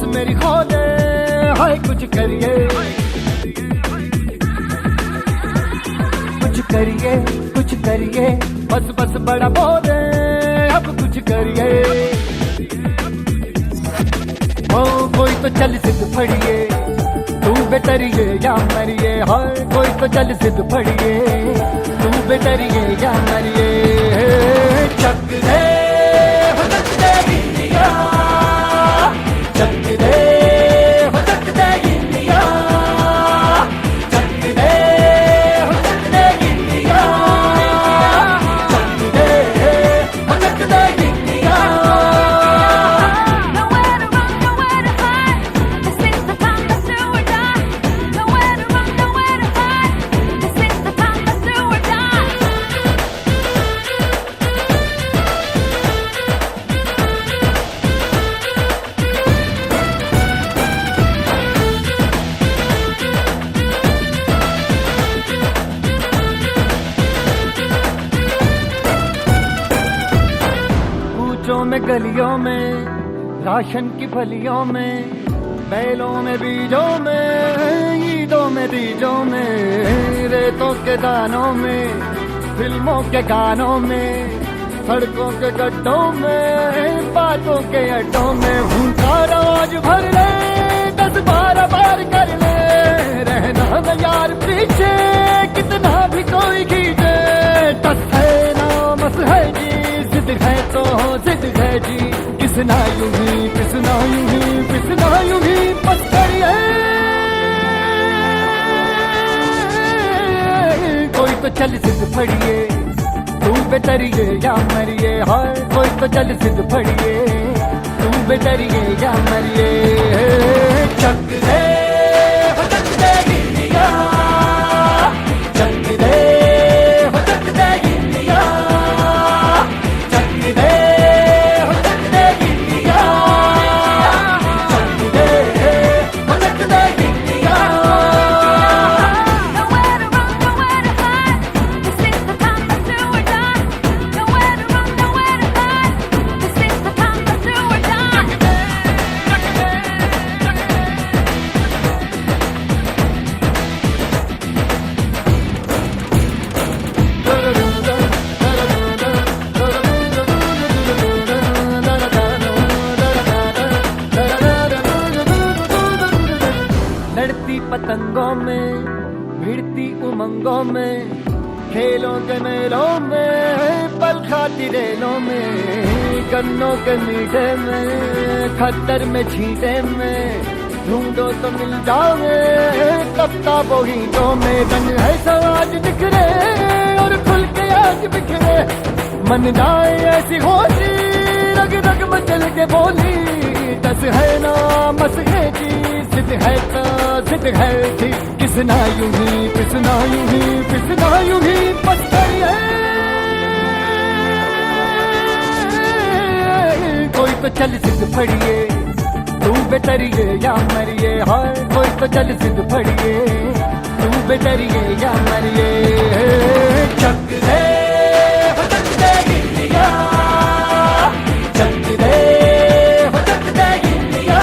मेरी खोले, हाय कुछ करिए, कुछ करिए, कुछ करिए, बस बस बड़ा बोले, अब कुछ करिए। ओ कोई तो चल सिद्ध फड़िए, तू बेतरिए या मरिए, हाय कोई तो चल सिद्ध फड़िए, तू बेतरिए या मरिए। चक दे हो चक दे इंडिया, चक दे हो चक दे इंडिया, चक दे हो चक दे इंडिया, चक दे हो चक दे इंडिया। में गलियों में, राशन की फलियों में, बैलों में बीजों में, ईदों में बीजों में, रेतों के दानों में, फिल्मों के गानों में, सड़कों के गड्ढों में, बातों के अड्डों में, भूखा रोज भर ले, 10-12 बार कर ले, रहना न यार पीछे, कितना भी कोई खींचे, टस है ना मस है जी, जिद है तो जिद है जी, किसना यूं ही पिसना यूं ही पिसना यूं ही बस करिए। कोई तो चल सिद्ध फड़िए, तू बेतरिए या मरिए, हाय कोई तो चल सिद्ध फड़िए, तू बेतरिए या मरिए। चक दे हो चक दे इंडिया, चक दे हो चक दे इंडिया, चक दे हो चक दे इंडिया, चक दे हो चक दे इंडिया। लड़ती पतंगों में, भिड़ती उमंगों में, खेलों के मेलों में, पल खाती रेलों में, गन्नों के मीठे में, खद्दर में छींटे में, ढूंढो तो मिल जाओगे, किताबों गीतों में, रंग है समाज बिखरे और खुल के आज बिखरे, मन जाए ऐसी होली, रग रग मचल के बोली, दस है ना मस है जी, जिद है तो जिद है जी, किसना यूं ही पिसना यूं ही पिसना यूं ही बस करिए। कोई तो चल सिद्ध फड़िए, तू बेतरिए या मरिए, हाय कोई तो चल सिद्ध फड़िए, तू बेतरिए या मरिए। चक दे हो चक दे इंडिया, चक दे हो चक दे इंडिया,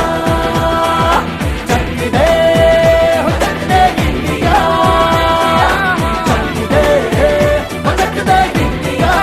चक दे हो चक दे इंडिया, चक दे हो चक दे इंडिया।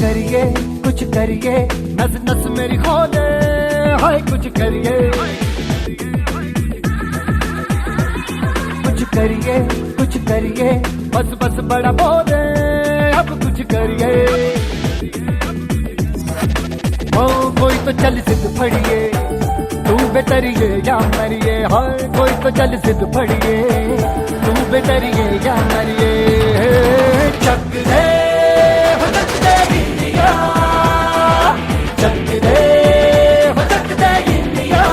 करिए, कुछ करिए, नस नस मेरी खोले, हाय कुछ करिए, कुछ करिए, कुछ करिए, बस बस बड़ा बोले, अब कुछ करिए। ओ कोई तो चल सिद्ध फड़िए, तू बेतरिए या मरिए, हर कोई तो चल सिद्ध फड़िए, तू बेतरिए या मरिए। चक दे हो चक दे इंडिया, चक दे हो चक दे इंडिया,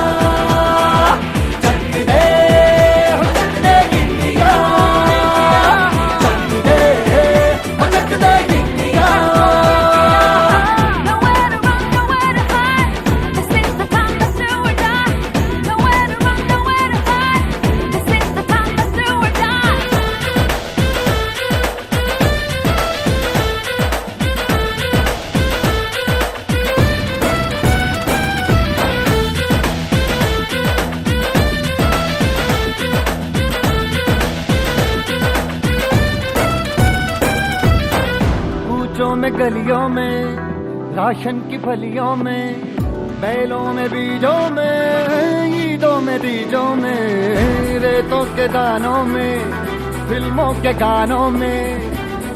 चक दे हो चक दे इंडिया, चक दे हो चक दे India. Nowhere to run, nowhere to hide. This is the time, let's do or die. Nowhere to run, nowhere to hide. This is the time, let's do or die. कूचों में गलियों में, ration की फलियों में, बैलों में बीजों में, ईदों में तीजों में, रेतों के दानों में, फिल्मों के गानों में,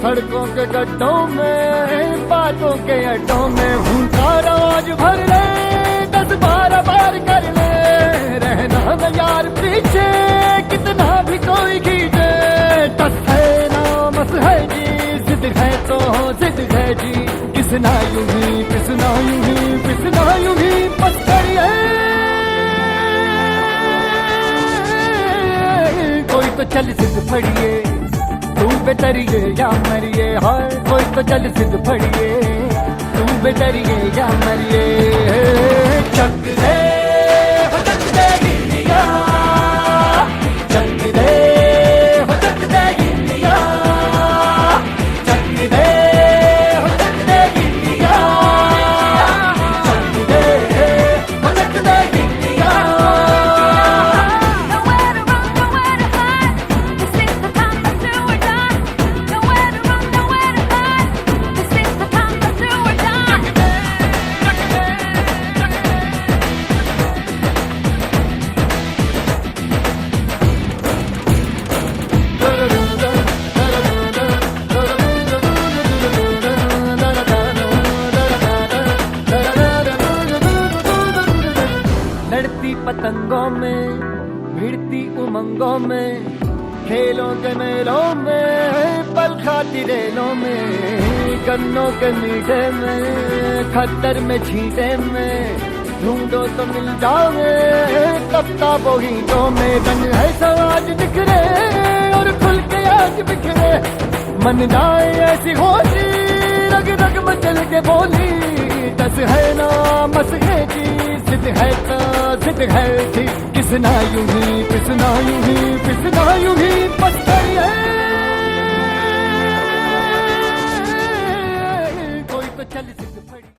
सड़कों के गड्ढों में, बातों के अड्डों में, उनका रवाज भर ले, 10-12 बार कर ले, रहना न यार पीछे, कितना भी कोई खींचे। टस है ना मस है जी, जिद है तो जिद है जी, किसना यूं ही पिसना यूं ही पिसना यूं ही पत्थर है। कोई तो चल सिद्ध फड़िए, तू बेतरिए या मरिए, हर कोई तो चल सिद्ध फड़िए, तू बेतरिए या मरिए। चक दे हो चक दे इंडिया, चक दे हो चक दे इंडिया, चक दे हो चक दे इंडिया, चक दे हो चक दे India. Nowhere to run, nowhere to hide. This is the time, let's do or die. Nowhere to run, nowhere to hide. This is the time, let's do or die. लड़ती पतंगों में, भिड़ती उमंगों में, खेलों के मेलों में, पल खाती रेलों में, गन्नों के मीठे में, खद्दर में छींटे में, ढूंढो तो मिल जाओगे, तपता बोगीटों में। रंग है समाज बिखरे और खुल के आज बिखरे, मन जाए ऐसी होली, रग रग मचल के बोली। दस है ना मस है जी, जिद है तो जिद है जी, किसना यूं ही पिसना यूं ही पिसना यूं ही पत्थर है। कोई तो चल